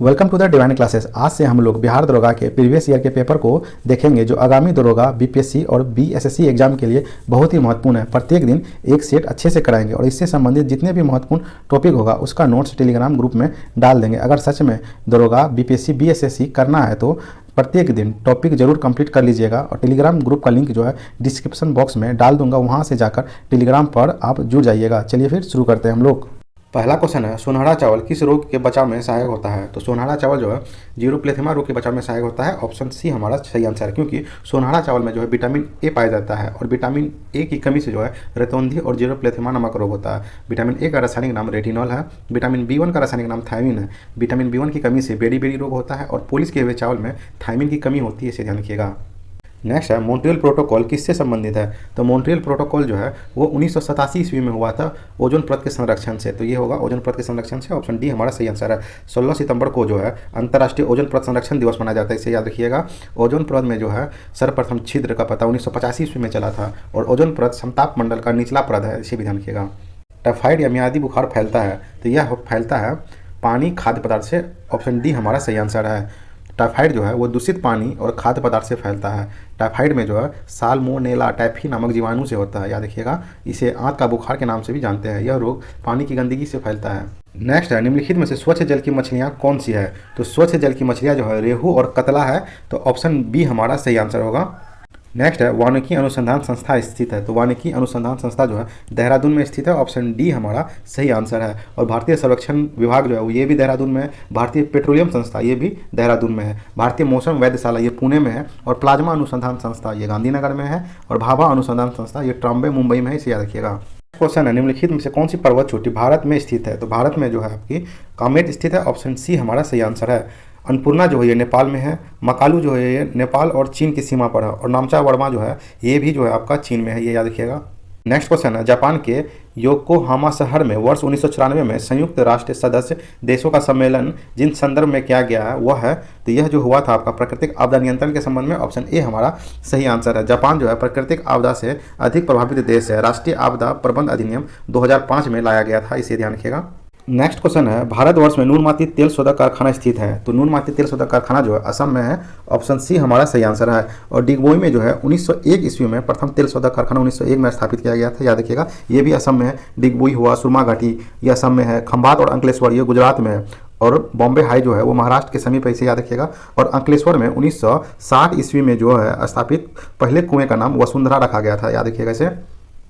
Welcome to the divine classes. आज से हम लोग बिहार दरोगा के प्रीवियस ईयर के पेपर को देखेंगे जो आगामी दरोगा बीपीएससी और बीएसएससी एग्जाम के लिए बहुत ही महत्वपूर्ण है। प्रत्येक दिन एक सेट अच्छे से कराएंगे और इससे संबंधित जितने भी महत्वपूर्ण टॉपिक होगा उसका नोट्स टेलीग्राम ग्रुप में डाल देंगे। अगर सच में दरोगा बीपीएससी बीएसएससी करना है तो प्रत्येक दिन टॉपिक जरूर कंप्लीट कर लीजिएगा और टेलीग्राम ग्रुप का लिंक जो है डिस्क्रिप्शन बॉक्स में डाल दूंगा, वहाँ से जाकर टेलीग्राम पर आप जुड़ जाइएगा। चलिए फिर शुरू करते हैं हम लोग। पहला क्वेश्चन है, सोनहरा चावल किस रोग के बचाव में सहायक होता है? तो सोनहरा चावल जो है जीरोप्लेथेमा रोग के बचाव में सहायक होता है। ऑप्शन सी हमारा सही आंसर है, क्योंकि सोनहरा चावल में जो है विटामिन ए पाया जाता है और विटामिन ए की कमी से जो है रतौंधी और जीरोप्लेथेमा नामक रोग होता है। विटामिन ए का रासायनिक नाम रेटिनॉल है। विटामिन बी1 का रासायनिक नाम थायमिन है। विटामिन बी1 की कमी से बेरी बेरी रोग होता है और पॉलिश किए हुए चावल में थायमिन की कमी होती है, इसे ध्यान रखिएगा। नेक्स्ट है, मॉन्ट्रियल प्रोटोकॉल किससे संबंधित है? तो मॉन्ट्रियल प्रोटोकॉल जो है वो 1987 ईस्वी में हुआ था ओजोन परत के संरक्षण से। तो ये होगा ओजोन परत के संरक्षण से। ऑप्शन डी हमारा सही आंसर है। 16 सितंबर को जो है अंतर्राष्ट्रीय ओजोन परत संरक्षण दिवस मनाया जाता है, इसे याद रखिएगा। ओजोन परत में जो है सर्वप्रथम छिद्र का पता 1985 ईस्वी में चला था और ओजोन परत समताप मंडल का निचला परत है, इसे भी ध्यान रखिएगा। टाइफाइड या मियादी बुखार फैलता है तो यह फैलता है पानी खाद्य पदार्थ से। ऑप्शन डी हमारा सही आंसर है। टाइफाइड जो है वो दूषित पानी और खाद्य पदार्थ से फैलता है। टाइफाइड में जो है साल्मोनेला टाइफी नामक जीवाणु से होता है, याद रखिएगा। इसे आंत का बुखार के नाम से भी जानते हैं। यह रोग पानी की गंदगी से फैलता है। नेक्स्ट है, निम्नलिखित में से स्वच्छ जल की मछलियाँ कौन सी है? तो स्वच्छ जल की मछलियाँ जो है रेहू और कतला है, तो ऑप्शन बी हमारा सही आंसर होगा। नेक्स्ट है, वानिकी अनुसंधान संस्था स्थित है। तो वानिकी अनुसंधान संस्था जो है देहरादून में स्थित है। ऑप्शन डी हमारा सही आंसर है। और भारतीय सर्वेक्षण विभाग जो है वो ये भी देहरादून में है। भारतीय पेट्रोलियम संस्था ये भी देहरादून में है। भारतीय मौसम वैद्यशाला ये पुणे में है। और प्लाज्मा अनुसंधान संस्था ये गांधीनगर में है। और भाभा अनुसंधान संस्था ये ट्रॉम्बे मुंबई में है, इसे याद रखिएगा। क्वेश्चन है, निम्नलिखित में से कौन सी पर्वत चोटी भारत में स्थित है? तो भारत में जो है आपकी कामेट स्थित है। ऑप्शन सी हमारा सही आंसर है। अन्नपूर्णा जो है ये नेपाल में है। मकालू जो है ये नेपाल और चीन की सीमा पर है। और नामचा वर्मा जो है ये भी जो है आपका चीन में है, ये याद रखिएगा। नेक्स्ट क्वेश्चन है, जापान के योकोहामा शहर में वर्ष 1994 में संयुक्त राष्ट्र सदस्य देशों का सम्मेलन जिन संदर्भ में किया गया है वह है, तो यह जो हुआ था आपका प्राकृतिक आपदा नियंत्रण के संबंध में। ऑप्शन ए हमारा सही आंसर है। जापान जो है प्राकृतिक आपदा से अधिक प्रभावित देश है। राष्ट्रीय आपदा प्रबंध अधिनियम 2005 में लाया गया था, इसे ध्यान रखिएगा। नेक्स्ट क्वेश्चन है, भारतवर्ष में नूनमाती तेल शोधक कारखाना स्थित है। तो नूनमाती तेल शोधक कारखाना जो है असम में है। ऑप्शन सी हमारा सही आंसर है। और डिगबोई में जो है 1901 ईस्वी में प्रथम तेल शोधक कारखाना 1901 में स्थापित किया गया था, याद रखिएगा। ये भी असम में है। डिगबोई हुआ, सुरमा घाटी ये असम में है। खंभात और अंकलेश्वर ये गुजरात में है। और बॉम्बे हाई जो है वो महाराष्ट्र के समीप है, इसे याद रखिएगा। और अंकलेश्वर में 1960 ईस्वी में जो है स्थापित पहले कुएं का नाम वसुंधरा रखा गया था, याद रखिएगा इसे।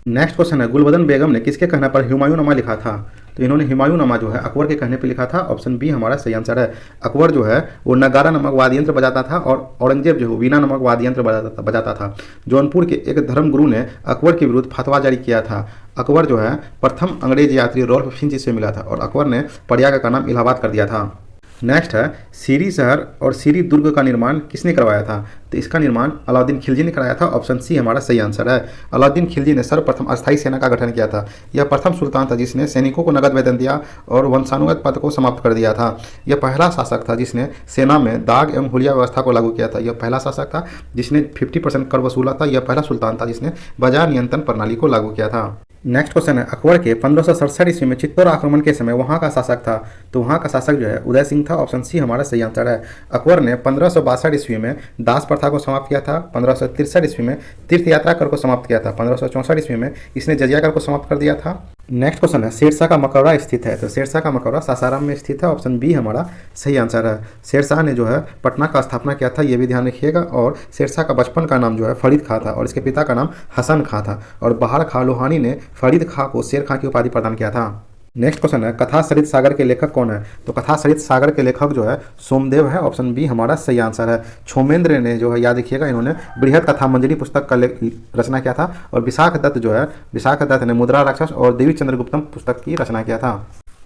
नेक्स्ट क्वेश्चन है, गुलबदन बेगम ने किसके कहने पर हुमायूंनामा लिखा था? तो इन्होंने हुमायूंनामा जो है अकबर के कहने पर लिखा था। ऑप्शन बी हमारा सही आंसर है। अकबर जो है वो नगारा नामक वाद्य यंत्र बजाता था और औरंगजेब जो है वीणा नामक वाद्य यंत्र बजाता था। जौनपुर के एक धर्मगुरु ने अकबर के विरुद्ध फतवा जारी किया था। अकबर जो है प्रथम अंग्रेज यात्री रॉल्फ फिंच से मिला था और अकबर ने प्रयाग का नाम इलाहाबाद कर दिया था। नेक्स्ट है, सीरी शहर और सीरी दुर्ग का निर्माण किसने करवाया था? तो इसका निर्माण अलाउद्दीन खिलजी ने कराया था। ऑप्शन सी हमारा सही आंसर है। अलाउद्दीन खिलजी ने सर्वप्रथम अस्थायी सेना का गठन किया था। यह प्रथम सुल्तान था जिसने सैनिकों को नगद वेतन दिया और वंशानुगत पद को समाप्त कर दिया था। यह पहला शासक था जिसने सेना में दाग एवं हुलिया व्यवस्था को लागू किया था। यह पहला शासक था जिसने 50% कर वसूला था। यह पहला सुल्तान था जिसने बाजार नियंत्रण प्रणाली को लागू किया था। नेक्स्ट क्वेश्चन है, अकबर के 1567 ईस्वी में चित्तौड़ आक्रमण के समय वहाँ का शासक था। तो वहाँ का शासक जो है उदय सिंह था। ऑप्शन सी हमारा सही आंसर है। अकबर ने 1562 ईस्वी में दास प्रथा को समाप्त किया था। 1563 ईस्वी में तीर्थ यात्रा कर को समाप्त किया था। 1564 ईस्वी में इसने जजिया कर को समाप्त कर दिया था। नेक्स्ट क्वेश्चन है, शेरशाह का मकबरा स्थित है। तो शेरशाह का मकबरा सासाराम में स्थित है। ऑप्शन बी हमारा सही आंसर है। शेरशाह ने जो है पटना का स्थापना किया था, ये भी ध्यान रखिएगा। और शेरशाह का बचपन का नाम जो है फरीद खां था और इसके पिता का नाम हसन खां था। और बहार खां लोहानी ने फरीद खां को शेर खां की उपाधि प्रदान किया था। नेक्स्ट क्वेश्चन है, कथा सरित सागर के लेखक कौन है? तो कथा सरित सागर के लेखक जो है सोमदेव है। ऑप्शन बी हमारा सही आंसर है। छोमेंद्र ने जो है, याद रखिएगा, इन्होंने बृहद कथा मंजरी पुस्तक का रचना किया था। और विशाख दत्त जो है, विशाख दत्त ने मुद्रा राक्षस और देवी चंद्रगुप्तम पुस्तक की रचना किया था।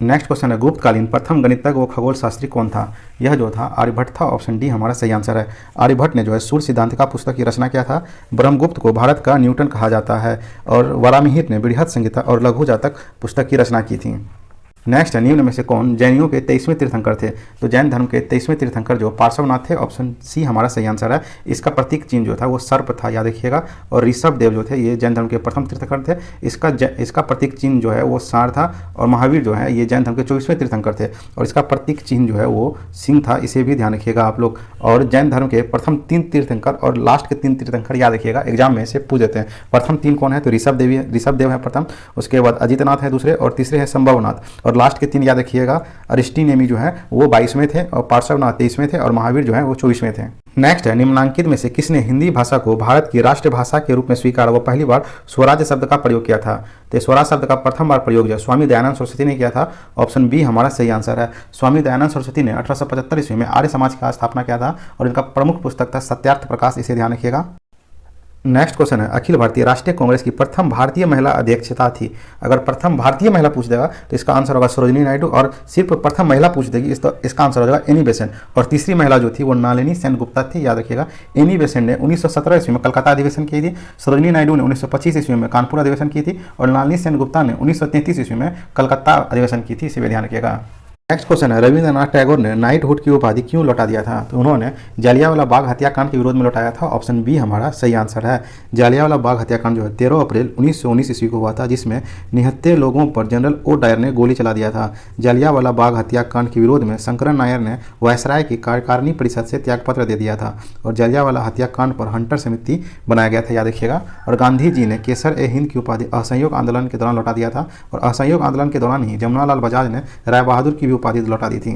नेक्स्ट क्वेश्चन है, गुप्तकालीन प्रथम गणितज्ञ व खगोल शास्त्री कौन था? यह जो था आर्यभट्ट था। ऑप्शन डी हमारा सही आंसर है। आर्यभट्ट ने जो है सूर्य सिद्धांतिका पुस्तक की रचना किया था। ब्रह्मगुप्त को भारत का न्यूटन कहा जाता है। और वरामिहिर ने बृहद संहिता और लघु जातक पुस्तक की रचना की थी। नेक्स्ट है, निम्न में से कौन जैनियों के 23वें तीर्थंकर थे? तो जैन धर्म के 23वें तीर्थंकर जो पार्श्वनाथ थे, ऑप्शन सी हमारा सही आंसर है। इसका प्रतीक चिन्ह जो था वो सर्प था, याद रखिएगा। और ऋषभ देव जो थे ये जैन धर्म के प्रथम तीर्थंकर थे, इसका प्रतीक चिन्ह जो है वो सांड था। और महावीर जो है ये जैन धर्म के 24वें तीर्थंकर थे और इसका प्रतीक चिन्ह जो है वो सिंह था, इसे भी ध्यान रखिएगा आप लोग। और जैन धर्म के प्रथम 3 तीर्थंकर और लास्ट के 3 तीर्थंकर याद रखिएगा, एग्जाम में से पूछ देते हैं। प्रथम 3 कौन है? तो ऋषभ देव है प्रथम, उसके बाद अजितनाथ है दूसरे, और तीसरे है संभवनाथ। और लास्ट के 3 याद रखिएगा, अरिस्टिनेमी जो है वो 22वें थे और पार्श्वनाथ 23वें थे और महावीर जो है वो 24वें थे। नेक्स्ट है, निम्नलिखित में से किसने हिंदी भाषा को भारत की राष्ट्रभाषा के रूप में स्वीकार व पहली बार स्वराज शब्द का प्रयोग किया था? तो स्वराज शब्द का प्रथम बार प्रयोग जो है स्वामी दयानंद सरस्वती ने किया था, ऑप्शन बी हमारा सही आंसर है। स्वामी दयानंद सरस्वती ने 1875 ईस्वी में आर्य समाज का स्थापना किया था और इनका प्रमुख पुस्तक था सत्यार्थ प्रकाश, इसे ध्यान रखिएगा। नेक्स्ट क्वेश्चन है, अखिल भारतीय राष्ट्रीय कांग्रेस की प्रथम भारतीय महिला अध्यक्षता थी? अगर प्रथम भारतीय महिला पूछ देगा तो इसका आंसर होगा सरोजिनी नायडू, और सिर्फ प्रथम महिला पूछ देगी तो इसका आंसर हो जाएगा एनी बेसेंट। और तीसरी महिला जो थी वो नलिनी सेनगुप्ता थी, याद रखिएगा। एनी बेसेंट ने 1917 ईस्वी में कलकत्ता अधिवेशन की थी, सरोजिनी नायडू ने 1925 ईस्वी में कानपुर अधिवेशन की थी और नलिनी सेनगुप्ता ने 1933 ईस्वी में कलकत्ता अधिवेशन की थी, इसे भी ध्यान रखिएगा। नेक्स्ट क्वेश्चन है, रविंद्रनाथ टैगोर ने नाइटहुड की उपाधि क्यों लौटा दिया था? तो उन्होंने जलियांवाला बाग हत्याकांड के विरोध में लौटाया था, ऑप्शन बी हमारा सही आंसर है। जलियांवाला बाग हत्याकांड जो है 13 अप्रैल 1919 ईस्वी को हुआ था, जिसमें निहत्थे लोगों पर जनरल ओ डायर ने गोली चला दिया था। जलियांवाला बाग हत्याकांड के विरोध में शंकरन नायर ने वायसराय की कार्यकारिणी परिषद से त्यागपत्र दे दिया था और जलियांवाला हत्याकांड पर हंटर समिति बनाया गया था, याद रखिएगा। और गांधी जी ने केसर ए हिंद की उपाधि असहयोग आंदोलन के दौरान लौटा दिया था और असहयोग आंदोलन के दौरान ही जमुनालाल बजाज ने राय बहादुर की उपाधि लौटा दी थी।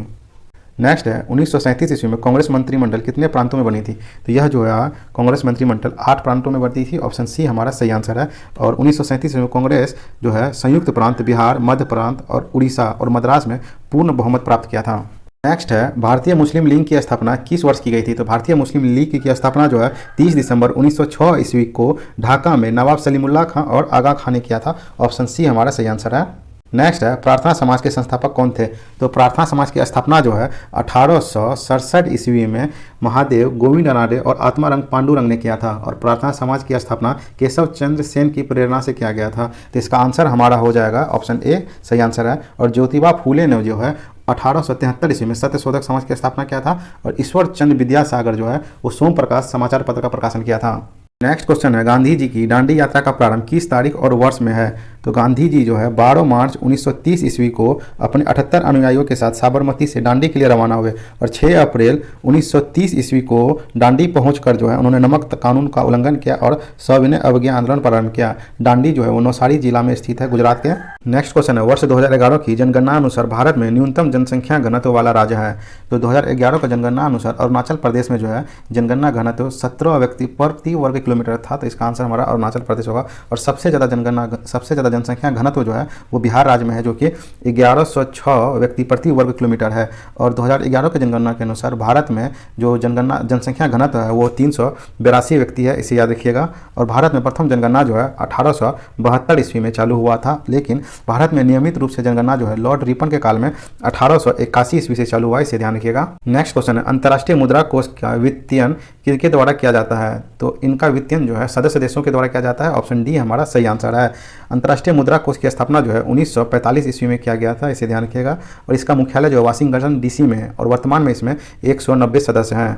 नेक्स्ट है, 1937 ईस्वी में कांग्रेस मंत्रिमंडल कितने प्रांतों में बनी थी? तो यह जो है कांग्रेस मंत्रिमंडल 8 प्रांतों में बनी थी, ऑप्शन सी हमारा सही आंसर है। और 1937 ईस्वी में कांग्रेस जो है संयुक्त प्रांत बिहार, मध्य प्रांत और उड़ीसा और मद्रास में पूर्ण बहुमत प्राप्त किया था। नेक्स्ट है, भारतीय मुस्लिम लीग की स्थापना किस वर्ष की गई थी? तो भारतीय मुस्लिम लीग की स्थापना जो है 30 दिसंबर 1906 ईस्वी को ढाका में नवाब सलीमुल्लाह खां और आगा खां ने किया था, ऑप्शन सी हमारा सही आंसर है। नेक्स्ट है, प्रार्थना समाज के संस्थापक कौन थे? तो प्रार्थना समाज की स्थापना जो है 1867 ईस्वी में महादेव गोविंद अनाडे और आत्मारंग पांडुरंग ने किया था और प्रार्थना समाज की स्थापना केशव चंद्र सेन की प्रेरणा से किया गया था। तो इसका आंसर हमारा हो जाएगा ऑप्शन ए सही आंसर है। और ज्योतिबा फूले ने जो है 1873 ईस्वी में सत्यशोधक समाज की स्थापना किया था और ईश्वर चंद्र विद्यासागर जो है वो सोम प्रकाश समाचार पत्र का प्रकाशन किया था। नेक्स्ट क्वेश्चन है, गांधी जी की दांडी यात्रा का प्रारंभ किस तारीख और वर्ष में है? तो गांधी जी जो है 12 मार्च 1930 ईस्वी को अपने 78 अनुयायियों के साथ साबरमती से दांडी के लिए रवाना हुए और 6 अप्रैल 1930 ईस्वी को दांडी पहुंचकर जो है उन्होंने नमक कानून का उल्लंघन किया और सविनय अवज्ञा आंदोलन प्रारंभ किया। दांडी जो है वो नौसारी जिला में स्थित है, गुजरात के। नेक्स्ट क्वेश्चन है, वर्ष 2011 की जनगणना अनुसार भारत में न्यूनतम जनसंख्या घनत्व वाला राज्य है? तो 2011 का जनगणना अनुसार अरुणाचल प्रदेश में जो है जनगणना घनत्व 17 व्यक्ति प्रति वर्ग किलोमीटर था, तो इसका आंसर हमारा अरुणाचल प्रदेश होगा। और सबसे ज़्यादा जनसंख्या घनत्व जो है वो बिहार राज्य में है, जो कि 1106 व्यक्ति प्रति वर्ग किलोमीटर है। और 2011 के जनगणना के अनुसार भारत में जो जनसंख्या घनत्व है वो 382 व्यक्ति है, इसे याद रखिएगा। और भारत में प्रथम जनगणना जो है 1872 ईस्वी में चालू हुआ था, लेकिन भारत में नियमित रूप से जनगणना जो है लॉर्ड रिपन के काल में 1881 ईस्वी से चालू हुआ, इसे ध्यान रखिएगा। नेक्स्ट क्वेश्चन है, अंतर्राष्ट्रीय मुद्रा कोष का वित्तीयन किसके द्वारा किया जाता है? तो इनका वित्तीयन जो है सदस्य देशों के द्वारा किया जाता है, ऑप्शन डी हमारा सही आंसर है। अंतर्राष्ट्रीय मुद्रा कोष की स्थापना जो है 1945 ईस्वी में किया गया था, इसे ध्यान रखिएगा। और इसका मुख्यालय जो है वाशिंगटन डीसी में है और वर्तमान में इसमें 190 सदस्य हैं।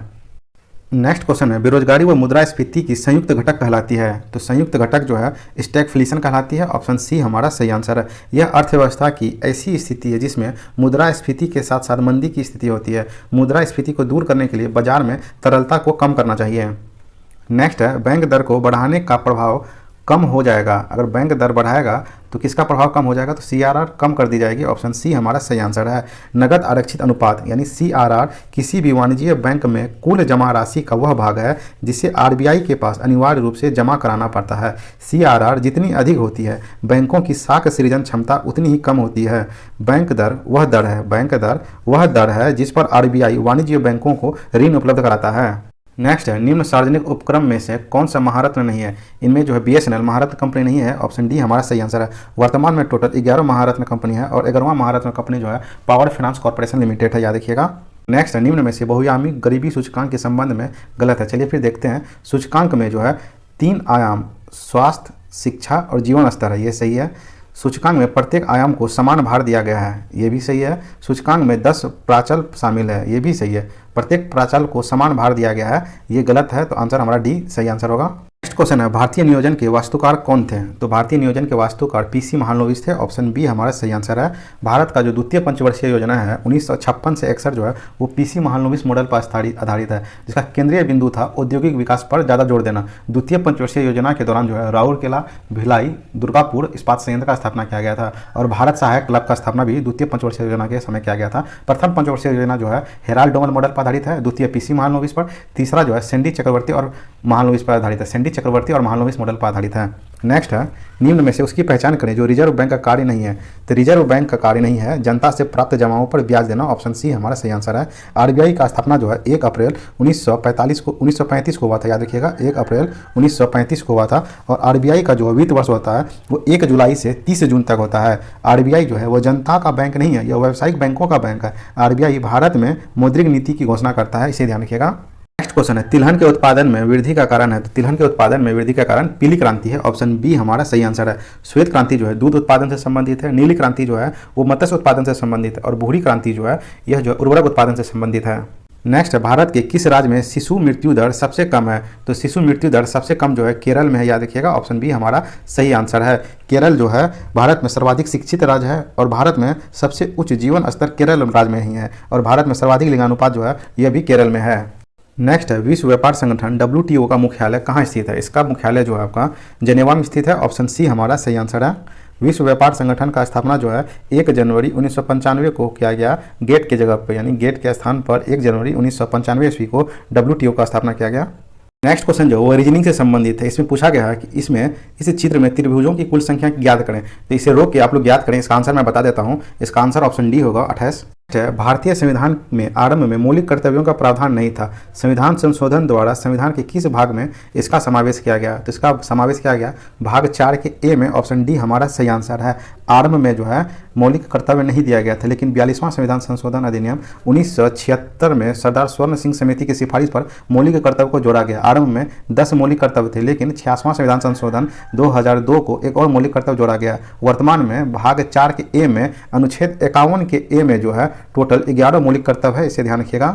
नेक्स्ट क्वेश्चन है, बेरोजगारी व मुद्रास्फीति की संयुक्त घटक कहलाती है? तो संयुक्त घटक जो है स्टैगफ्लेशन कहलाती है, ऑप्शन सी हमारा सही आंसर है। यह अर्थव्यवस्था की ऐसी स्थिति है जिसमें मुद्रास्फीति के साथ साथ मंदी की स्थिति होती है। मुद्रास्फीति को दूर करने के लिए बाजार में तरलता को कम करना चाहिए। नेक्स्ट है, बैंक दर को बढ़ाने का प्रभाव कम हो जाएगा। अगर बैंक दर बढ़ाएगा तो किसका प्रभाव कम हो जाएगा? तो CRR कम कर दी जाएगी, ऑप्शन सी हमारा सही आंसर है। नगद आरक्षित अनुपात यानी CRR किसी भी वाणिज्यिक बैंक में कुल जमा राशि का वह भाग है जिसे RBI के पास अनिवार्य रूप से जमा कराना पड़ता है। CRR जितनी अधिक होती है बैंकों की साख सृजन क्षमता उतनी ही कम होती है। बैंक दर वह दर है जिस पर RBI वाणिज्य बैंकों को ऋण उपलब्ध कराता है। नेक्स्ट है, निम्न सार्वजनिक उपक्रम में से कौन सा महारत्न नहीं है? इनमें जो है BSNL महारत्न कंपनी नहीं है, ऑप्शन डी हमारा सही आंसर है। वर्तमान में टोटल 11 महारत्न कंपनी है और 11वां महारत्न कंपनी जो है पावर फाइनेंस कॉर्पोरेशन लिमिटेड है, याद रखिएगा। नेक्स्ट है, निम्न में से बहुआयामी गरीबी सूचकांक के संबंध में गलत है। चलिए फिर देखते हैं। सूचकांक में जो है 3 आयाम स्वास्थ्य, शिक्षा और जीवन स्तर है, ये सही है। सूचकांक में प्रत्येक आयाम को समान भार दिया गया है, ये भी सही है। सूचकांक में 10 प्राचल शामिल है, ये भी सही है। प्रत्येक प्राचल को समान भार दिया गया है, ये गलत है, तो आंसर हमारा डी सही आंसर होगा। नेक्स्ट क्वेश्चन है, भारतीय नियोजन के वास्तुकार कौन थे? तो भारतीय नियोजन के वास्तुकार पीसी महालनोबिस थे, ऑप्शन बी हमारा सही आंसर है। भारत का जो द्वितीय पंचवर्षीय योजना है 1956 से 61 जो है वो पीसी महालनोबिस मॉडल पर आधारित है, जिसका केंद्रीय बिंदु था औद्योगिक विकास पर ज़्यादा जोर देना। द्वितीय पंचवर्षीय योजना के दौरान जो है राउरकेला, भिलाई, दुर्गापुर इस्पात संयंत्र का स्थापना किया गया था और भारत सहायक क्लब का स्थापना भी द्वितीय पंचवर्षीय योजना के समय किया गया था। प्रथम पंचवर्षीय योजना जो है हेराल्ड डोमल मॉडल पर आधारित है, द्वितीय पीसी महालनोबिस पर, तीसरा जो है सैंडी चक्रवर्ती और महालनोबिस पर आधारित है, सैंडी चक्रवर्ती और महालनोबिस मॉडल पर आधारित है। नेक्स्ट है, निम्न में से उसकी पहचान करें जो रिजर्व बैंक का कार्य नहीं है। तो रिजर्व बैंक का कार्य नहीं है जनता से प्राप्त जमाओं पर ब्याज देना, ऑप्शन सी हमारा सही आंसर है। आरबीआई का स्थापना जो है 1 अप्रैल 1935 को हुआ था, याद रखिएगा 1 अप्रैल 1935 को हुआ था। और आरबीआई का जो वित्त वर्ष होता है वो 1 जुलाई से 30 जून तक होता है। आरबीआई जो है वो जनता का बैंक नहीं है, यह व्यावसायिक बैंकों का बैंक है। आरबीआई भारत में मौद्रिक नीति की घोषणा करता है, इसे ध्यान रखिएगा। नेक्स्ट क्वेश्चन है, तिलहन के उत्पादन में वृद्धि का कारण है। तो तिलहन के उत्पादन में वृद्धि का कारण पीली क्रांति है, ऑप्शन बी हमारा सही आंसर है। श्वेत क्रांति जो है दूध उत्पादन से संबंधित है, नीली क्रांति जो है वो मत्स्य उत्पादन से संबंधित है और भूरी क्रांति जो है यह जो उर्वरक उत्पादन से संबंधित है। नेक्स्ट है, भारत के किस राज्य में शिशु मृत्यु दर सबसे कम है? तो शिशु मृत्यु दर सबसे कम जो है केरल में है, याद रखिएगा, ऑप्शन बी हमारा सही आंसर है। केरल जो है भारत में सर्वाधिक शिक्षित राज्य है और भारत में सबसे उच्च जीवन स्तर केरल राज्य में ही है और भारत में सर्वाधिक लिंगानुपात जो है यह भी केरल में है। नेक्स्ट है, विश्व व्यापार संगठन WTO का मुख्यालय कहाँ स्थित है? इसका मुख्यालय जो है आपका जेनेवा में स्थित है, ऑप्शन सी हमारा सही आंसर है। विश्व व्यापार संगठन का स्थापना जो है 1 जनवरी 1995 को किया गया गेट के जगह पर, यानी गेट के स्थान पर 1 जनवरी 1995 ईस्वी को WTO का स्थापना किया गया। नेक्स्ट क्वेश्चन जो वो रीजनिंग से संबंधित है, इसमें पूछा गया है कि इस चित्र में त्रिभुजों की कुल संख्या ज्ञात करें। तो इसे रोक के आप लोग ज्ञात करें, इसका आंसर मैं बता देता हूँ। इसका आंसर ऑप्शन डी होगा 28। भारतीय संविधान में आरंभ में मौलिक कर्तव्यों का प्रावधान नहीं था। संविधान संशोधन द्वारा संविधान के किस भाग में इसका समावेश किया गया? तो इसका समावेश किया गया भाग 4 के ए में, ऑप्शन डी हमारा सही आंसर है। आरंभ में जो है मौलिक कर्तव्य नहीं दिया गया था, लेकिन 42वां संविधान संशोधन अधिनियम 1976 में सरदार स्वर्ण सिंह समिति की सिफारिश पर मौलिक कर्तव्य को जोड़ा गया। आरंभ में 10 मौलिक कर्तव्य थे, लेकिन 66वां संविधान संशोधन 2002 को एक और मौलिक कर्तव्य जोड़ा गया। वर्तमान में भाग 4 के ए में अनुच्छेद 51 के ए में जो है टोटल 11 मौलिक कर्तव्य है, इसे ध्यान रखिएगा।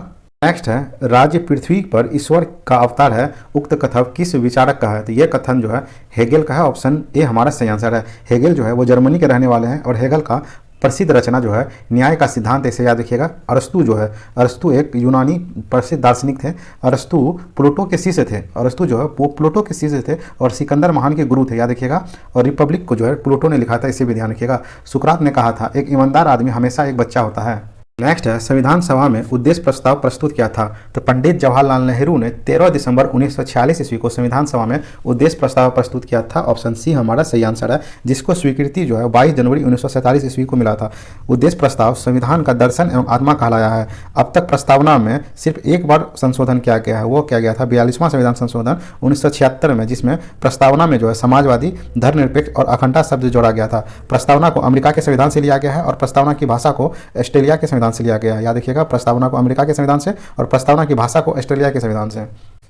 नेक्स्ट है, राज्य पृथ्वी पर ईश्वर का अवतार है, उक्त कथन किस विचारक का है? तो यह कथन जो है हेगेल का है, ऑप्शन ए हमारा सही आंसर है। हेगेल जो है वो जर्मनी के रहने वाले हैं और हेगेल का प्रसिद्ध रचना जो है न्याय का सिद्धांत, इसे याद रखिएगा। अरस्तु जो है, अरस्तु एक यूनानी प्रसिद्ध दार्शनिक थे। अरस्तु प्लूटो के शिष्य थे, अरस्तु जो है वो प्लूटो के शिष्य थे और सिकंदर महान के गुरु थे, याद रखिएगा। और रिपब्लिक को जो है प्लूटो ने लिखा था, इसे भी ध्यान रखिएगा। सुकरात ने कहा था एक ईमानदार आदमी हमेशा एक बच्चा होता है। नेक्स्ट है, संविधान सभा में उद्देश्य प्रस्ताव प्रस्तुत किया था। तो पंडित जवाहरलाल नेहरू ने 13 दिसंबर 1946 ईस्वी को संविधान सभा में उद्देश्य प्रस्ताव प्रस्तुत किया था, ऑप्शन सी हमारा सही आंसर है, जिसको स्वीकृति जो है 22 जनवरी 1947 ईस्वी को मिला था। उद्देश्य प्रस्ताव संविधान का दर्शन एवं आत्मा कहलाया है। अब तक प्रस्तावना में सिर्फ एक बार संशोधन किया गया है, वो किया गया था 42वां संविधान संशोधन 1976 में, जिसमें प्रस्तावना में जो है समाजवादी, धर्मनिरपेक्ष और अखंडता शब्द जोड़ा गया था। प्रस्तावना को अमेरिका के संविधान से लिया गया है और प्रस्तावना की भाषा को ऑस्ट्रेलिया के संविधान से लिया गया है, याद रखिएगा। प्रस्तावना को अमेरिका के संविधान से और प्रस्तावना की भाषा को ऑस्ट्रेलिया के संविधान से।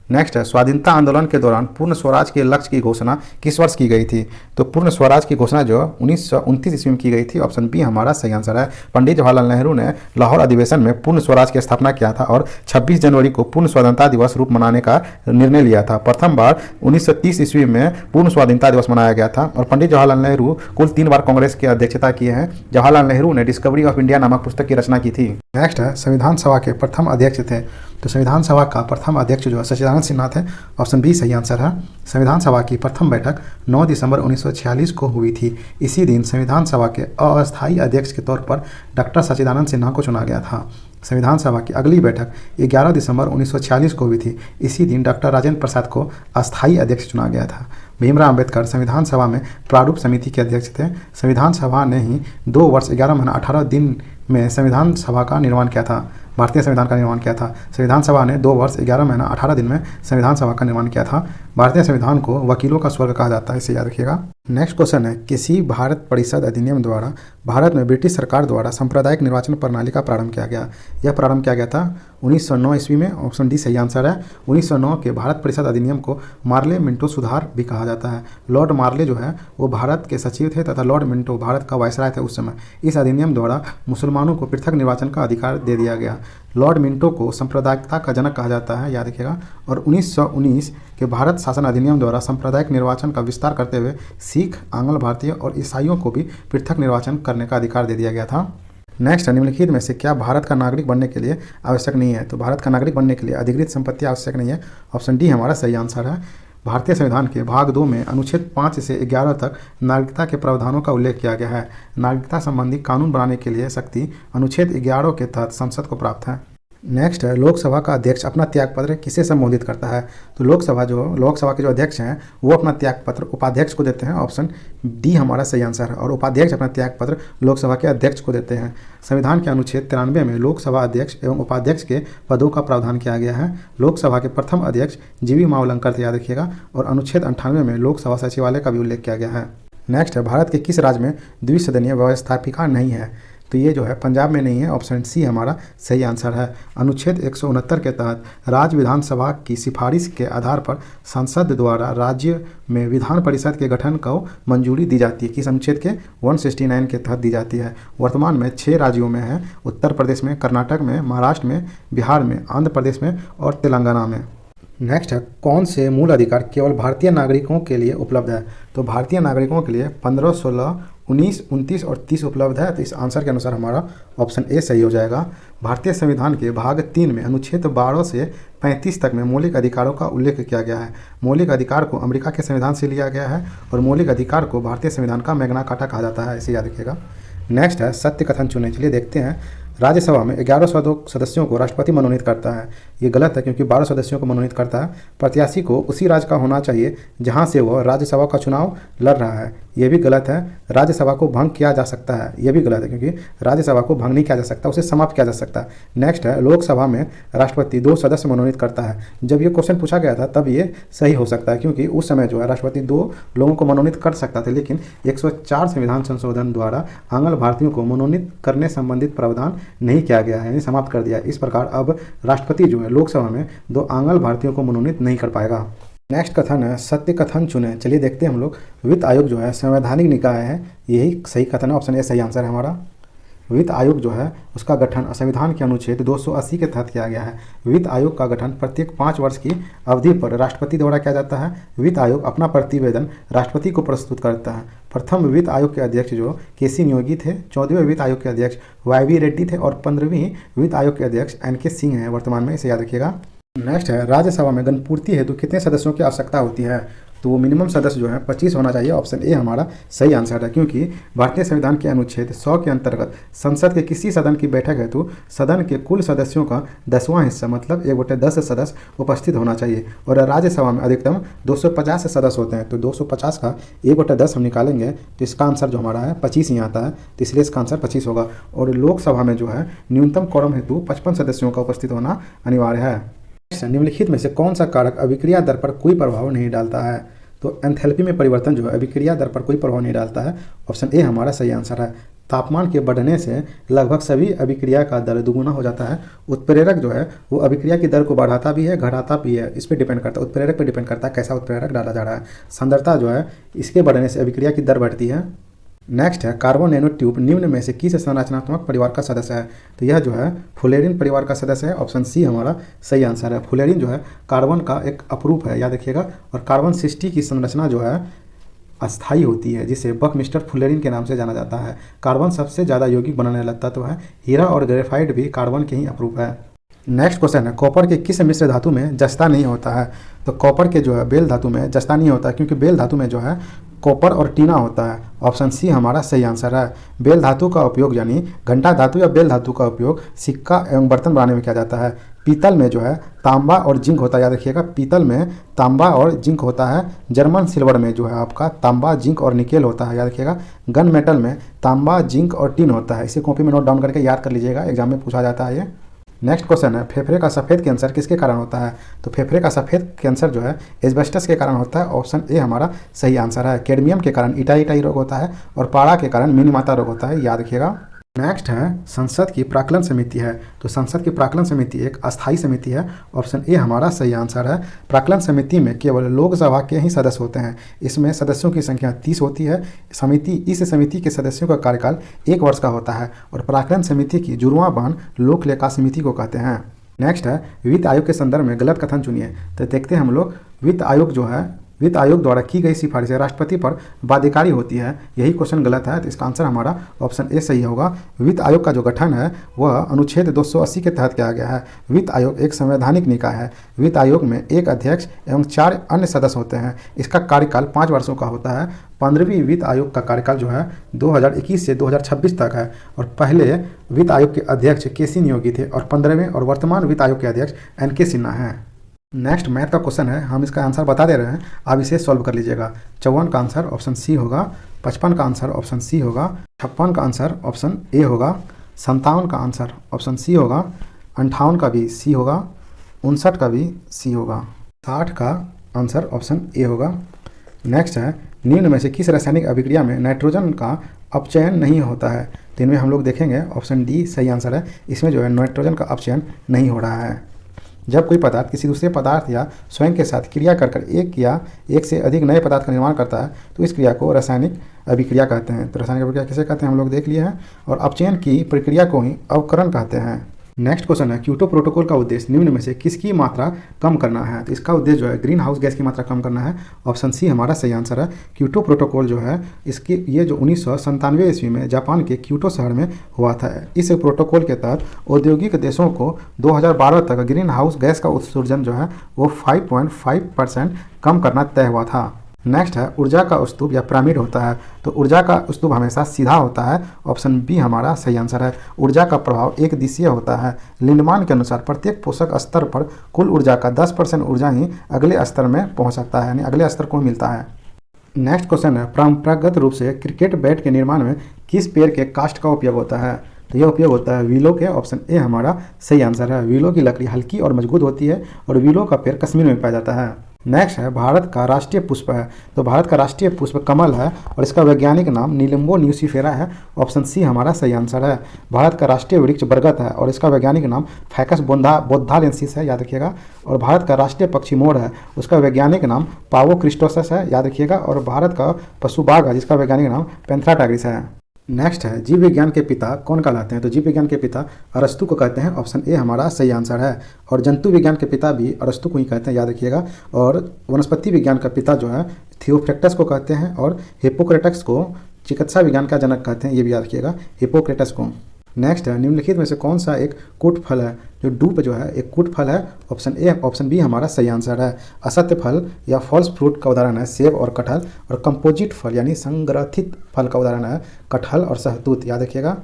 नेक्स्ट है, स्वाधीनता आंदोलन के दौरान पूर्ण स्वराज के लक्ष्य की घोषणा किस वर्ष की गई थी? तो पूर्ण स्वराज की घोषणा जो 1929 ईस्वी में की गई थी, ऑप्शन बी हमारा सही आंसर है। पंडित जवाहरलाल नेहरू ने लाहौर अधिवेशन में पूर्ण स्वराज की स्थापना किया था और 26 जनवरी को पूर्ण स्वाधीनता दिवस रूप मनाने का निर्णय लिया था। प्रथम बार 1930 ईस्वी में पूर्ण स्वाधीनता दिवस मनाया गया था और पंडित जवाहरलाल नेहरू कुल 3 बार कांग्रेस की अध्यक्षता किए हैं। जवाहरलाल नेहरू ने डिस्कवरी ऑफ इंडिया नामक पुस्तक की रचना की थी। नेक्स्ट है, संविधान सभा के प्रथम अध्यक्ष थे। तो संविधान सभा का प्रथम अध्यक्ष जो है सच्चिदानंद सिन्हा थे, ऑप्शन बी सही आंसर है। संविधान सभा की प्रथम बैठक 9 दिसंबर 1946 को हुई थी। इसी दिन संविधान सभा के अस्थायी अध्यक्ष के तौर पर डॉक्टर सच्चिदानंद सिन्हा को चुना गया था। संविधान सभा की अगली बैठक 11 दिसंबर 1946 को हुई थी। इसी दिन डॉक्टर राजेंद्र प्रसाद को अस्थायी अध्यक्ष चुना गया था। भीमराव अंबेडकर संविधान सभा में प्रारूप समिति के अध्यक्ष थे। संविधान सभा ने ही 2 वर्ष 11 महीना 18 दिन में संविधान सभा का निर्माण किया था, भारतीय संविधान का निर्माण किया था। संविधान सभा ने 2 वर्ष 11 महीना 18 दिन में संविधान सभा का निर्माण किया था। भारतीय संविधान को वकीलों का स्वर्ग कहा जाता है, इसे याद रखिएगा। नेक्स्ट क्वेश्चन है, किसी भारत परिषद अधिनियम द्वारा भारत में ब्रिटिश सरकार द्वारा सांप्रदायिक निर्वाचन प्रणाली का प्रारंभ किया गया। यह प्रारंभ किया गया था 1909 ईस्वी में। ऑप्शन डी सही आंसर है। 1909 के भारत परिषद अधिनियम को मार्ले मिंटो सुधार भी कहा जाता है। लॉर्ड मार्ले जो है वो भारत के सचिव थे तथा लॉर्ड मिंटो भारत का वायसराय थे उस समय। इस अधिनियम द्वारा मुसलमानों को पृथक निर्वाचन का अधिकार दे दिया गया। लॉर्ड मिंटो को सांप्रदायिकता का जनक कहा जाता है, याद रखिएगा। और 1919 के भारत शासन अधिनियम द्वारा सांप्रदायिक निर्वाचन का विस्तार करते हुए सिख, आंग्ल भारतीय और ईसाइयों को भी पृथक निर्वाचन करने का अधिकार दे दिया गया था। नेक्स्ट, निम्नलिखित में से क्या भारत का नागरिक बनने के लिए आवश्यक नहीं है? तो भारत का नागरिक बनने के लिए अधिकृत संपत्ति आवश्यक नहीं है। ऑप्शन डी हमारा सही आंसर है। भारतीय संविधान के भाग 2 में अनुच्छेद 5 से 11 तक नागरिकता के प्रावधानों का उल्लेख किया गया है। नागरिकता संबंधी कानून बनाने के लिए शक्ति अनुच्छेद 11 के तहत संसद को प्राप्त है। नेक्स्ट है, लोकसभा का अध्यक्ष अपना त्यागपत्र किसे संबोधित करता है? तो लोकसभा के जो अध्यक्ष हैं वो अपना त्यागपत्र उपाध्यक्ष को देते हैं। ऑप्शन डी हमारा सही आंसर है। और उपाध्यक्ष अपना त्यागपत्र लोकसभा के अध्यक्ष को देते हैं। संविधान के अनुच्छेद 93 में लोकसभा अध्यक्ष एवं उपाध्यक्ष के पदों का प्रावधान किया गया है। लोकसभा के प्रथम अध्यक्ष जीवी मावलंकर थे, याद रखिएगा। और अनुच्छेद 98 में लोकसभा सचिवालय का भी उल्लेख किया गया है। नेक्स्ट है, भारत के किस राज्य में द्विसदनीय व्यवस्थापिका नहीं है? तो ये जो है पंजाब में नहीं है। ऑप्शन सी हमारा सही आंसर है। अनुच्छेद 169 के तहत राज्य विधानसभा की सिफारिश के आधार पर संसद द्वारा राज्य में विधान परिषद के गठन को मंजूरी दी जाती है। किस अनुच्छेद के? 169 के तहत दी जाती है। वर्तमान में 6 राज्यों में है, उत्तर प्रदेश में, कर्नाटक में, महाराष्ट्र में, बिहार में, आंध्र प्रदेश में और तेलंगाना में। नेक्स्ट है, कौन से मूल अधिकार केवल भारतीय नागरिकों के लिए उपलब्ध है? तो भारतीय नागरिकों के लिए 15, 16, 19, 29 और 30 उपलब्ध है। तो इस आंसर के अनुसार हमारा ऑप्शन ए सही हो जाएगा। भारतीय संविधान के भाग 3 में अनुच्छेद 12 से 35 तक में मौलिक अधिकारों का उल्लेख किया गया है। मौलिक अधिकार को अमेरिका के संविधान से लिया गया है और मौलिक अधिकार को भारतीय संविधान का मैग्ना कार्टा कहा जाता है, इसे याद रखिएगा। नेक्स्ट है, सत्य कथन चुनें। चलिए देखते हैं। राज्यसभा में 11 सदस्यों को राष्ट्रपति मनोनीत करता है। ये गलत है क्योंकि 12 सदस्यों को मनोनीत करता है। प्रत्याशी को उसी राज्य का होना चाहिए जहां से वह राज्यसभा का चुनाव लड़ रहा है, ये भी गलत है। राज्यसभा को भंग किया जा सकता है, ये भी गलत है क्योंकि राज्यसभा को भंग नहीं किया जा सकता, उसे समाप्त किया जा सकता है। नेक्स्ट है, लोकसभा में राष्ट्रपति 2 सदस्य मनोनीत करता है। जब ये क्वेश्चन पूछा गया था तब ये सही हो सकता है क्योंकि उस समय जो है राष्ट्रपति 2 लोगों को मनोनीत कर सकता था, लेकिन 104 संविधान संशोधन द्वारा आंग्ल भारतीयों को मनोनीत करने संबंधित प्रावधान नहीं किया गया है, यानी समाप्त कर दिया। इस प्रकार अब राष्ट्रपति जो है लोकसभा में 2 आंग्ल भारतीयों को मनोनीत नहीं कर पाएगा। नेक्स्ट कथन है, सत्य कथन चुने। चलिए देखते हैं हम लोग। वित्त आयोग जो है संवैधानिक निकाय है, यही सही कथन है। ऑप्शन ए सही आंसर है हमारा। वित्त आयोग जो है उसका गठन संविधान के अनुच्छेद 280 के तहत किया गया है। वित्त आयोग का गठन प्रत्येक 5 वर्ष की अवधि पर राष्ट्रपति द्वारा किया जाता है। वित्त आयोग अपना प्रतिवेदन राष्ट्रपति को प्रस्तुत करता है। प्रथम वित्त आयोग के अध्यक्ष जो केसी नियोगी थे, 14वें वित्त आयोग के अध्यक्ष वाई रेड्डी थे और 15वीं वित्त आयोग के अध्यक्ष एन सिंह हैं वर्तमान में, इसे याद रखिएगा। नेक्स्ट है, राज्यसभा में गणपूर्ति हेतु कितने सदस्यों की आवश्यकता होती है? तो वो मिनिमम सदस्य जो है 25 होना चाहिए। ऑप्शन ए हमारा सही आंसर है क्योंकि भारतीय संविधान के अनुच्छेद 100 के अंतर्गत संसद के किसी सदन की बैठक हेतु सदन के कुल सदस्यों का 10वां हिस्सा मतलब 1/10 सदस्य उपस्थित होना चाहिए और राज्यसभा में अधिकतम 250 सदस्य होते हैं। तो 250 का 1/10 हम निकालेंगे तो इसका आंसर जो हमारा है 25 ही आता है, तो इसलिए इसका आंसर 25 होगा। और लोकसभा में जो है न्यूनतम क्वोरम हेतु 55 सदस्यों का उपस्थित होना अनिवार्य है। निम्नलिखित में से कौन सा कारक अभिक्रिया दर पर कोई प्रभाव नहीं डालता है? तो एंथैल्पी में परिवर्तन जो है अभिक्रिया दर पर कोई प्रभाव नहीं डालता है। ऑप्शन ए हमारा सही आंसर है। तापमान के बढ़ने से लगभग सभी अभिक्रिया का दर दुगुना हो जाता है। उत्प्रेरक जो है वो अभिक्रिया की दर को बढ़ाता भी है, घटाता भी है, इस पर डिपेंड करता है, उत्प्रेरक पर डिपेंड करता है कैसा उत्प्रेरक डाला जा रहा है। सांद्रता जो है इसके बढ़ने से अभिक्रिया की दर बढ़ती है। नेक्स्ट है, कार्बन नैनो ट्यूब निम्न में से किस संरचनात्मक परिवार का सदस्य है? तो यह जो है फुलेरिन परिवार का सदस्य है। ऑप्शन सी हमारा सही आंसर है। फुलेरिन जो है कार्बन का एक अपरूप है, याद रखिएगा। और कार्बन 60 की संरचना जो है अस्थायी होती है जिसे बकमिस्टर फुलेरिन के नाम से जाना जाता है। कार्बन सबसे ज़्यादा यौगिक बनाने वाला तत्व है। हीरा और ग्रेफाइट भी कार्बन के ही अपरूप है। नेक्स्ट क्वेश्चन है, कॉपर के किस मिश्र धातु में जस्ता नहीं होता है? तो कॉपर के जो है बेल धातु में जस्ता नहीं होता है क्योंकि बेल धातु में जो है कॉपर और टीना होता है। ऑप्शन सी हमारा सही आंसर है। बेल धातु का उपयोग यानी घंटा धातु या बेल धातु का उपयोग सिक्का एवं बर्तन बनाने में किया जाता है। पीतल में जो है तांबा और जिंक होता है, याद रखिएगा। पीतल में तांबा और जिंक होता है। जर्मन सिल्वर में जो है आपका तांबा, जिंक और निकेल होता है, याद रखिएगा। गन मेटल में तांबा, जिंक और टिन होता है। इसे कॉपी में नोट डाउन करके याद कर लीजिएगा, एग्जाम में पूछा जाता है ये। नेक्स्ट क्वेश्चन है, फेफड़े का सफ़ेद कैंसर किसके कारण होता है? तो फेफड़े का सफ़ेद कैंसर जो है एस्बेस्टस के कारण होता है। ऑप्शन ए हमारा सही आंसर है। कैडमियम के कारण इटाई रोग होता है और पारा के कारण मिनीमाता रोग होता है, याद रखिएगा। नेक्स्ट है, संसद की प्राक्कलन समिति है। तो संसद की प्राक्कलन समिति एक अस्थायी समिति है। ऑप्शन ए हमारा सही आंसर है। प्राक्कलन समिति में केवल लोकसभा के ही सदस्य होते हैं। इसमें सदस्यों की संख्या 30 होती है। इस समिति के सदस्यों का कार्यकाल 1 वर्ष का होता है और प्राक्कलन समिति की जुड़वां बहन लोक लेखा समिति को कहते हैं। नेक्स्ट है, वित्त आयोग के संदर्भ में गलत कथन चुनिए। तो देखते हैं हम लोग, वित्त आयोग द्वारा की गई सिफारिशें राष्ट्रपति पर बाध्यकारी होती है, यही क्वेश्चन गलत है। तो इसका आंसर हमारा ऑप्शन ए सही होगा। वित्त आयोग का जो गठन है वह अनुच्छेद 280 के तहत किया गया है। वित्त आयोग एक संवैधानिक निकाय है। वित्त आयोग में एक अध्यक्ष एवं 4 अन्य सदस्य होते हैं। इसका कार्यकाल 5 वर्षों का होता है। 15वीं वित्त आयोग का कार्यकाल जो है 2021 से 2026 तक है और पहले वित्त आयोग के अध्यक्ष केसी नियोगी थे और 15वें और वर्तमान वित्त आयोग के अध्यक्ष NK सिन्हा हैं। नेक्स्ट मैथ का क्वेश्चन है, हम इसका आंसर बता दे रहे हैं, आप इसे सॉल्व कर लीजिएगा। 54 का आंसर ऑप्शन सी होगा, 55 का आंसर ऑप्शन सी होगा, 56 का आंसर ऑप्शन ए होगा, 57 का आंसर ऑप्शन सी होगा, 58 का भी सी होगा, 59 का भी सी होगा, 60 का आंसर ऑप्शन ए होगा। नेक्स्ट है, निम्न में से किस रासायनिक अभिक्रिया में नाइट्रोजन का अपचयन नहीं होता है? तो इनमें हम लोग देखेंगे ऑप्शन डी सही आंसर है। इसमें जो है नाइट्रोजन का अपचयन नहीं हो रहा है। जब कोई पदार्थ किसी दूसरे पदार्थ या स्वयं के साथ क्रिया कर एक या एक से अधिक नए पदार्थ का निर्माण करता है तो इस क्रिया को रासायनिक अभिक्रिया कहते हैं। तो रासायनिक अभिक्रिया किसे कहते हैं हम लोग देख लिए हैं, और अपचयन की प्रक्रिया को ही अवकरण कहते हैं। नेक्स्ट क्वेश्चन है, क्योटो प्रोटोकॉल का उद्देश्य निम्न में से किसकी मात्रा कम करना है? तो इसका उद्देश्य जो है ग्रीन हाउस गैस की मात्रा कम करना है। ऑप्शन सी हमारा सही आंसर है। क्योटो प्रोटोकॉल जो है ये जो 1997 ईस्वी में जापान के क्योटो शहर में हुआ था। इस प्रोटोकॉल के तहत औद्योगिक देशों को 2012 तक ग्रीन हाउस गैस का उत्सर्जन जो है वो 5.5% कम करना तय हुआ था। नेक्स्ट है, ऊर्जा का स्तूप या पिरामिड होता है। तो ऊर्जा का स्तूप हमेशा सीधा होता है। ऑप्शन बी हमारा सही आंसर है। ऊर्जा का प्रभाव एक दिशीय होता है। लिंडमान के अनुसार प्रत्येक पोषक स्तर पर कुल ऊर्जा का 10% ऊर्जा ही अगले स्तर में पहुंच सकता है, यानी अगले स्तर को मिलता है। नेक्स्ट क्वेश्चन है, परंपरागत रूप से क्रिकेट बैट के निर्माण में किस पेड़ के काष्ठ का उपयोग होता है? तो यह उपयोग होता है विलो के। ऑप्शन ए हमारा सही आंसर है। विलो की लकड़ी हल्की और मजबूत होती है और विलो का पेड़ कश्मीर में पाया जाता है। नेक्स्ट है, भारत का राष्ट्रीय पुष्प है। तो भारत का राष्ट्रीय पुष्प कमल है और इसका वैज्ञानिक नाम नीलिम्बो न्यूसीफेरा है। ऑप्शन सी हमारा सही आंसर है। भारत का राष्ट्रीय वृक्ष बरगद है और इसका वैज्ञानिक नाम फैकस बोद्धालेंसिस है, याद रखिएगा। और भारत का राष्ट्रीय पक्षी मोर है, उसका वैज्ञानिक नाम पावो क्रिस्टोसस है, याद रखिएगा। और भारत का पशु बाघ है जिसका वैज्ञानिक नाम पैंथेरा टाइग्रिस है। नेक्स्ट है, जीव विज्ञान के पिता कौन कहलाते हैं? तो जीव विज्ञान के पिता अरस्तु को कहते हैं। ऑप्शन ए हमारा सही आंसर है। और जंतु विज्ञान के पिता भी अरस्तु को ही कहते हैं, याद रखिएगा। और वनस्पति विज्ञान का पिता जो है थियोफ्रैक्टस को कहते हैं और हिप्पोक्रेटस को चिकित्सा विज्ञान का जनक कहते हैं, ये भी याद रखिएगा, हिप्पोक्रेटस को। नेक्स्ट है, निम्नलिखित में से कौन सा एक कूट फल है? जो डूप जो है एक कूट फल है। ऑप्शन ए ऑप्शन बी हमारा सही आंसर है। असत्य फल या फॉल्स फ्रूट का उदाहरण है सेब और कटहल। और कंपोजिट फल यानी संग्रथित फल का उदाहरण है कटहल और शहतूत, याद रखिएगा।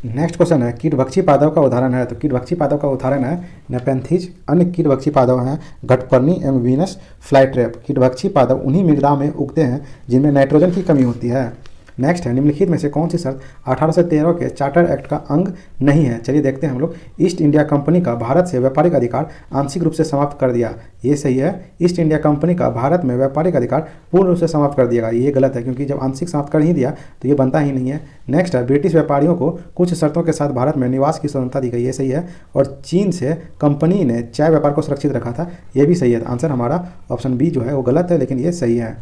नेक्स्ट क्वेश्चन है, कीटभक्षी पादप का उदाहरण है। तो कीटभक्षी पादप का उदाहरण है नेपेंथिज। अन्य कीटभक्षी पादप हैं घटपर्णी एवं वीनस फ्लाईट्रैप। कीटभक्षी पादप उन्हीं मृदा में उगते हैं जिनमें नाइट्रोजन की कमी होती है। नेक्स्ट है, निम्नलिखित में से कौन सी शर्त 1813 के चार्टर एक्ट का अंग नहीं है? चलिए देखते हैं हम लोग। ईस्ट इंडिया कंपनी का भारत से व्यापारिक अधिकार आंशिक रूप से समाप्त कर दिया, ये सही है। ईस्ट इंडिया कंपनी का भारत में व्यापारिक अधिकार पूर्ण रूप से समाप्त कर दिया, ये गलत है, क्योंकि जब आंशिक समाप्त कर ही दिया तो ये बनता ही नहीं है। नेक्स्ट है, ब्रिटिश व्यापारियों को कुछ शर्तों के साथ भारत में निवास की स्वतंत्रता दी गई, ये सही है। और चीन से कंपनी ने चाय व्यापार को सुरक्षित रखा था, ये भी सही है। आंसर हमारा ऑप्शन बी जो है वो गलत है, लेकिन ये सही है।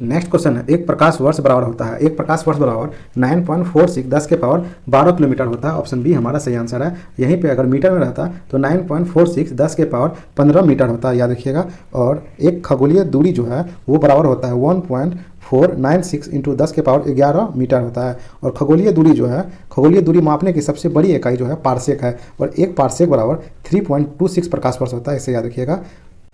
नेक्स्ट क्वेश्चन है, एक प्रकाश वर्ष बराबर होता है। एक प्रकाश वर्ष बराबर 9.46 10 के पावर 12 किलोमीटर होता है। ऑप्शन बी हमारा सही आंसर है। यहीं पे अगर मीटर में रहता तो 9.46 10 के पावर 15 मीटर होता है, याद रखिएगा। और एक खगोलीय दूरी जो है वो बराबर होता है 1.496 इंटू 10 के पावर 11 मीटर होता है। और खगोलीय दूरी जो है, खगोलीय दूरी मापने की सबसे बड़ी इकाई जो है पारसेक है, और एक पारसेक बराबर 3.26 प्रकाश वर्ष होता है, इसे याद रखिएगा।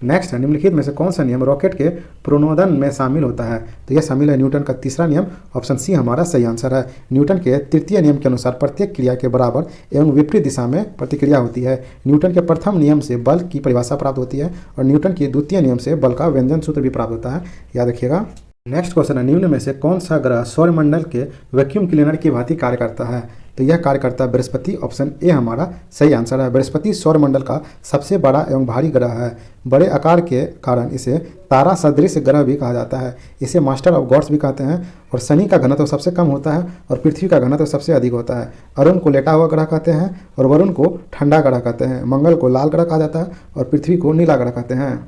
नेक्स्ट है, निम्नलिखित में से कौन सा नियम रॉकेट के प्रणोदन में शामिल होता है? तो यह शामिल है न्यूटन का तीसरा नियम। ऑप्शन सी हमारा सही आंसर है। न्यूटन के तृतीय नियम के अनुसार प्रत्येक क्रिया के बराबर एवं विपरीत दिशा में प्रतिक्रिया होती है। न्यूटन के प्रथम नियम से बल की परिभाषा प्राप्त होती है और न्यूटन के द्वितीय नियम से बल का व्यंजन सूत्र भी प्राप्त होता है, याद रखिएगा। नेक्स्ट क्वेश्चन है, निम्न में से कौन सा ग्रह सौरमंडल के वैक्यूम क्लीनर की भांति कार्य करता है? तो यह कार्य करता है बृहस्पति। ऑप्शन ए हमारा सही आंसर है। बृहस्पति सौरमंडल का सबसे बड़ा एवं भारी ग्रह है। बड़े आकार के कारण इसे तारा सदृश ग्रह भी कहा जाता है। इसे मास्टर ऑफ गॉड्स भी कहते हैं। और शनि का घनत्व सबसे कम होता है और पृथ्वी का घनत्व सबसे अधिक होता है। अरुण को लेटा हुआ ग्रह कहते हैं और वरुण को ठंडा ग्रह कहते हैं। मंगल को लाल ग्रह कहा जाता है और पृथ्वी को नीला ग्रह कहते हैं।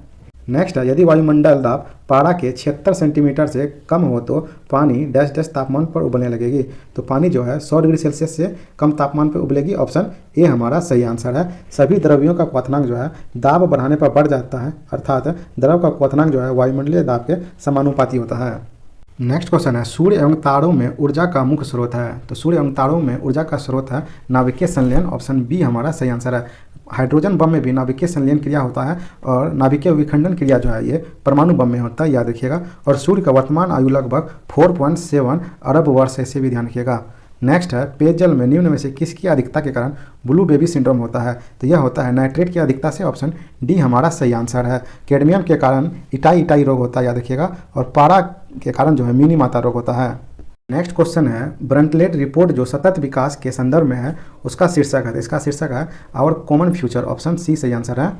नेक्स्ट है, यदि वायुमंडल दाब पारा के 76 सेंटीमीटर से कम हो तो पानी डैश डैश तापमान पर उबलने लगेगी। तो पानी जो है 100 डिग्री सेल्सियस से कम तापमान पर उबलेगी। ऑप्शन ए हमारा सही आंसर है। सभी द्रव्यों का क्वथनांक जो है दाब बढ़ाने पर बढ़ जाता है, अर्थात द्रव का क्वथनांक जो है वायुमंडलीय दाब के समानुपाती होता है। नेक्स्ट क्वेश्चन है, सूर्य एवं तारों में ऊर्जा का मुख्य स्रोत है। तो सूर्य एवं तारों में ऊर्जा का स्रोत है नाभिकीय संलयन। ऑप्शन बी हमारा सही आंसर है। हाइड्रोजन बम में भी नाभिकीय संलयन क्रिया होता है और नाभिकीय विखंडन क्रिया जो है ये परमाणु बम में होता है, याद रखिएगा। और सूर्य का वर्तमान आयु लगभग 4.7 अरब वर्ष है, इसे भी ध्यान रखिएगा। नेक्स्ट है, पेयजल में निम्न में से किसकी अधिकता के कारण ब्लू बेबी सिंड्रोम होता है। तो यह होता है नाइट्रेट की अधिकता से। ऑप्शन डी हमारा सही आंसर है। कैडमियम के कारण इटाई रोग होता है, याद रखिएगा। और पारा के कारण जो है मिनी माता रोग होता है। नेक्स्ट क्वेश्चन है, ब्रंटलेट रिपोर्ट जो सतत विकास के संदर्भ में है उसका शीर्षक है। इसका शीर्षक है our common future. Option C सही आंसर है।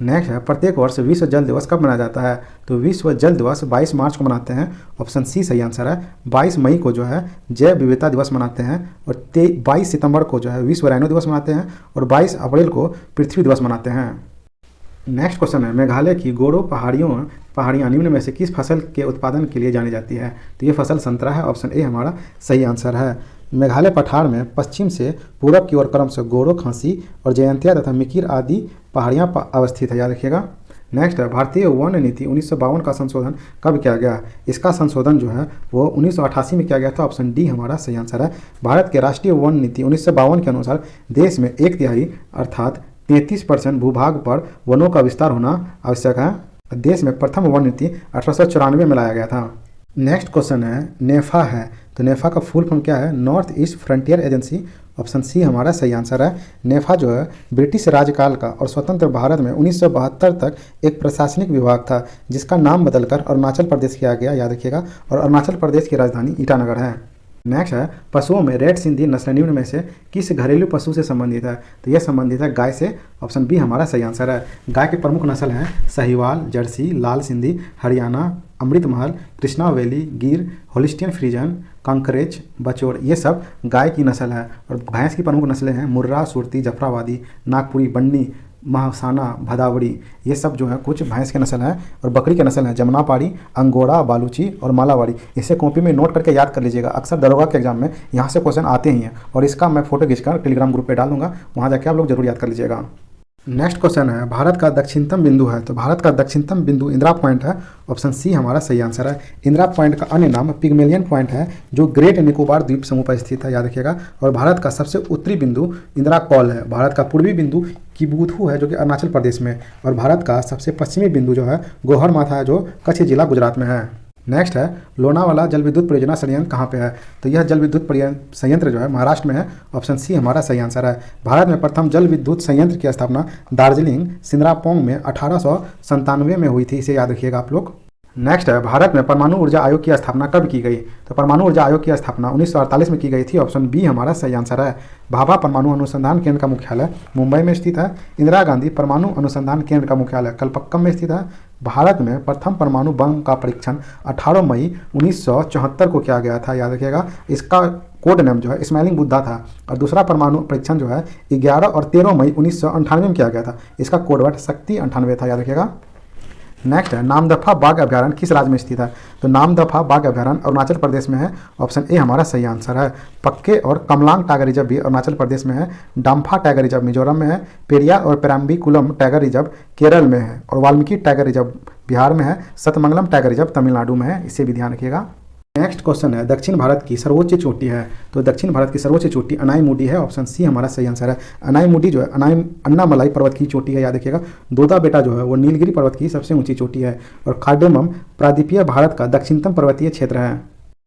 नेक्स्ट है, प्रत्येक वर्ष विश्व जल दिवस कब मनाया जाता है। तो विश्व जल दिवस 22 मार्च को मनाते हैं। ऑप्शन सी सही आंसर है। 22 मई को जो है जैव विविधता दिवस मनाते हैं और 22 सितंबर को जो है विश्व राइनो दिवस मनाते हैं और 22 अप्रैल को पृथ्वी दिवस मनाते हैं। नेक्स्ट क्वेश्चन है, मेघालय की गोरो पहाड़ियाँ निम्न में से किस फसल के उत्पादन के लिए जानी जाती है। तो ये फसल संतरा है। ऑप्शन ए हमारा सही आंसर है। मेघालय पठार में पश्चिम से पूरब की ओर क्रम से गोरो, खांसी और जयंतिया तथा मिकिर आदि पहाड़ियाँ अवस्थित है, याद रखिएगा। नेक्स्ट है, भारतीय वन नीति 1952 का संशोधन कब किया गया। इसका संशोधन जो है वो 1988 में किया गया था। ऑप्शन डी हमारा सही आंसर है। भारत के राष्ट्रीय वन नीति 1952 के अनुसार देश में 1/3 अर्थात 33% भूभाग पर वनों का विस्तार होना आवश्यक है। देश में प्रथम वन नीति 1894 में लाया गया था। नेक्स्ट क्वेश्चन है, नेफा है। तो नेफा का फुल फॉर्म क्या है। North East Frontier Agency. Option C हमारा सही आंसर है। नेफा जो है ब्रिटिश राजकाल का और स्वतंत्र भारत में 1972 तक एक प्रशासनिक विभाग था जिसका नाम बदलकर अरुणाचल प्रदेश किया गया, याद रखिएगा। और अरुणाचल प्रदेश की राजधानी ईटानगर है। नेक्स्ट है, पशुओं में रेड सिंधी नस्ल निम्न में से किस घरेलू पशु से संबंधित है। तो यह संबंधित है गाय से। ऑप्शन बी हमारा सही आंसर है। गाय के प्रमुख नस्ल हैं साहिवाल, जर्सी, लाल सिंधी, हरियाणा, अमृतमहल, कृष्णा वैली, गिर, होलिस्टियन फ्रीजन, कंकरेज, बचौर, ये सब गाय की नस्ल है। और भैंस की प्रमुख नस्लें हैं मुर्रा, सुरती, जफराबादी, नागपुरी, बन्नी, महासाना, भदावड़ी, ये सब जो है कुछ भैंस के नस्ल हैं। और बकरी के नस्ल हैं जमुनापाड़ी, अंगोरा, बालूची और मालावाड़ी। इसे कॉपी में नोट करके याद कर लीजिएगा। अक्सर दरोगा के एग्जाम में यहाँ से क्वेश्चन आते ही हैं और इसका मैं फोटो खींचकर टेलीग्राम ग्रुप पे डाल दूंगा, वहाँ जाके आप लोग जरूर याद कर लीजिएगा। नेक्स्ट क्वेश्चन है, भारत का दक्षिणतम बिंदु है। तो भारत का दक्षिणतम बिंदु इंदिरा पॉइंट है। ऑप्शन सी हमारा सही आंसर है। इंदिरा पॉइंट का अन्य नाम पिग्मेलियन पॉइंट है जो ग्रेट निकोबार द्वीप समूह पर स्थित है, याद रखिएगा। और भारत का सबसे उत्तरी बिंदु इंदिरा कॉल है। भारत का पूर्वी बिंदु किबुथु है जो कि अरुणाचल प्रदेश में। और भारत का सबसे पश्चिमी बिंदु जो है गोहर माथा है जो कच्छ जिला गुजरात में है। नेक्स्ट है, लोनावाला जल विद्युत परियोजना संयंत्र कहाँ पे है। तो यह जल विद्युत संयंत्र जो है महाराष्ट्र में है। ऑप्शन सी हमारा सही आंसर है। भारत में प्रथम जल विद्युत संयंत्र की स्थापना दार्जिलिंग सिंद्रापोंग में 1897 में हुई थी, इसे याद रखिएगा आप लोग। नेक्स्ट है, भारत में परमाणु ऊर्जा आयोग की स्थापना कब की गई। तो परमाणु ऊर्जा आयोग की स्थापना 1948 में की गई थी। ऑप्शन बी हमारा सही आंसर है। भाभा परमाणु अनुसंधान केंद्र का मुख्यालय मुंबई में स्थित है। इंदिरा गांधी परमाणु अनुसंधान केंद्र का मुख्यालय कलपक्कम में स्थित है। भारत में प्रथम परमाणु बम का परीक्षण 18 मई 1974 को किया गया था, याद रखिएगा। इसका कोड नेम जो है स्माइलिंग बुद्धा था। और दूसरा परमाणु परीक्षण जो है 11 और 13 मई 1998 में किया गया था। इसका कोड वर्ड शक्ति 98 था, याद रखिएगा। नेक्स्ट है, नामदफा बाघ अभ्यारण्य किस राज्य में स्थित है। तो नामदफा बाघ अभ्यारण्य अरुणाचल प्रदेश में है। ऑप्शन ए हमारा सही आंसर है। पक्के और कमलांग टाइगर रिजर्व भी अरुणाचल प्रदेश में है। डाम्फा टाइगर रिजर्व मिजोरम में है। पेरियार और पेराम्बिकुलम टाइगर रिजर्व केरल में है। और वाल्मीकि टाइगर रिजर्व बिहार में है। सतमंगलम टाइगर रिजर्व तमिलनाडु में है, इसे भी ध्यान रखिएगा। नेक्स्ट क्वेश्चन है, दक्षिण भारत की सर्वोच्च चोटी है। तो दक्षिण भारत की सर्वोच्च चोटी अनाईमुडी है। ऑप्शन सी हमारा सही आंसर है। अनाईमुडी जो है अन्नामलाई पर्वत की चोटी है, याद रखिएगा। दोदा बेटा जो है वो नीलगिरी पर्वत की सबसे ऊंची चोटी है। और कार्डेमम प्रायद्वीपीय भारत का दक्षिणतम पर्वतीय क्षेत्र है।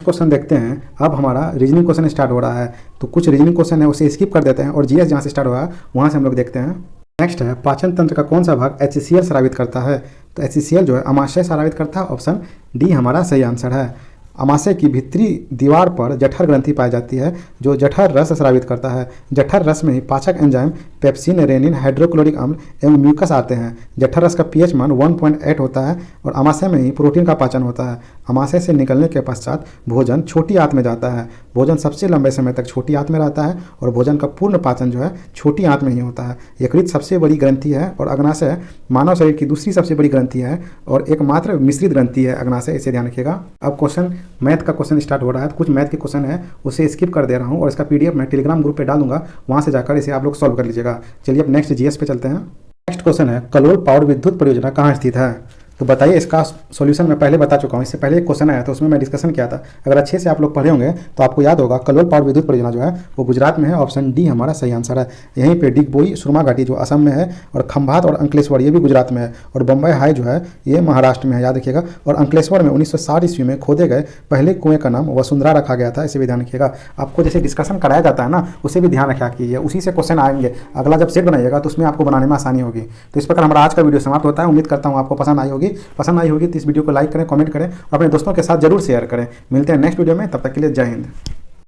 क्वेश्चन देखते हैं। अब हमारा रीजनिंग क्वेश्चन स्टार्ट हो रहा है। तो कुछ रीजनिंग क्वेश्चन है उसे स्किप कर देते हैं और जीएस जहाँ से स्टार्ट हुआ है वहाँ से हम लोग देखते हैं। नेक्स्ट है, पाचन तंत्र का कौन सा भाग HCl स्रावित करता है। तो HCl जो है अमाशय स्रावित करता है। ऑप्शन डी हमारा सही आंसर है। अमाशय की भीतरी दीवार पर जठर ग्रंथि पाई जाती है जो जठर रस स्रावित करता है। जठर रस में ही पाचक एंजाइम पेप्सिन, रेनिन, हाइड्रोक्लोरिक अम्ल एवं म्यूकस आते हैं। जठर रस का पीएच मान 1.8 होता है और अमाशय में ही प्रोटीन का पाचन होता है। अमाशय से निकलने के पश्चात भोजन छोटी आंत में जाता है। भोजन सबसे लंबे समय तक छोटी आंत में रहता है और भोजन का पूर्ण पाचन जो है छोटी आंत में ही होता है। यकृत सबसे बड़ी ग्रंथि है और अग्नाशय मानव शरीर की दूसरी सबसे बड़ी ग्रंथि है और एकमात्र मिश्रित ग्रंथि है अग्नाशय, इसे ध्यान रखिएगा। अब क्वेश्चन मैथ का क्वेश्चन स्टार्ट हो रहा है। कुछ मैथ के क्वेश्चन है उसे स्किप कर दे रहा हूँ और इसका पीडीएफ मैं टेलीग्राम ग्रुप पे डाल दूंगा, वहाँ से जाकर इसे आप लोग सॉल्व कर लीजिएगा। चलिए अब नेक्स्ट जीएस पे चलते हैं। नेक्स्ट क्वेश्चन है कलोल पावर विद्युत परियोजना कहाँ स्थित है? तो बताइए, इसका सॉल्यूशन मैं पहले बता चुका हूँ। इससे पहले एक क्वेश्चन आया था, उसमें मैं डिस्कशन किया था। अगर अच्छे से आप लोग पढ़े होंगे तो आपको याद होगा कलोल पावर विद्युत परियोजना जो है वो गुजरात में है। ऑप्शन डी हमारा सही आंसर है। यहीं पे डिगबोई सुरमा घाटी जो असम में है और खंभात और अंकलेश्वर ये भी गुजरात में है और बम्बई हाई जो है ये महाराष्ट्र में है, याद रखिएगा। और अंकलेश्वर में 1960 ईस्वी में खोदे गए पहले कुएं का नाम वसुंधरा रखा गया था, इसे भी ध्यान रखिएगा। आपको जैसे डिस्कशन कराया जाता है ना, उसे भी ध्यान रखा कीजिए, उसी से क्वेश्चन आएंगे। अगला जब सेट बनाइएगा तो उसमें आपको बनाने में आसानी होगी। तो इस प्रकार हमारा आज का वीडियो समाप्त होता है। उम्मीद करता हूँ आपको पसंद आई होगी तो इस वीडियो को लाइक करें, कमेंट करें और अपने दोस्तों के साथ जरूर शेयर करें। मिलते हैं नेक्स्ट वीडियो में, तब तक के लिए जय हिंद।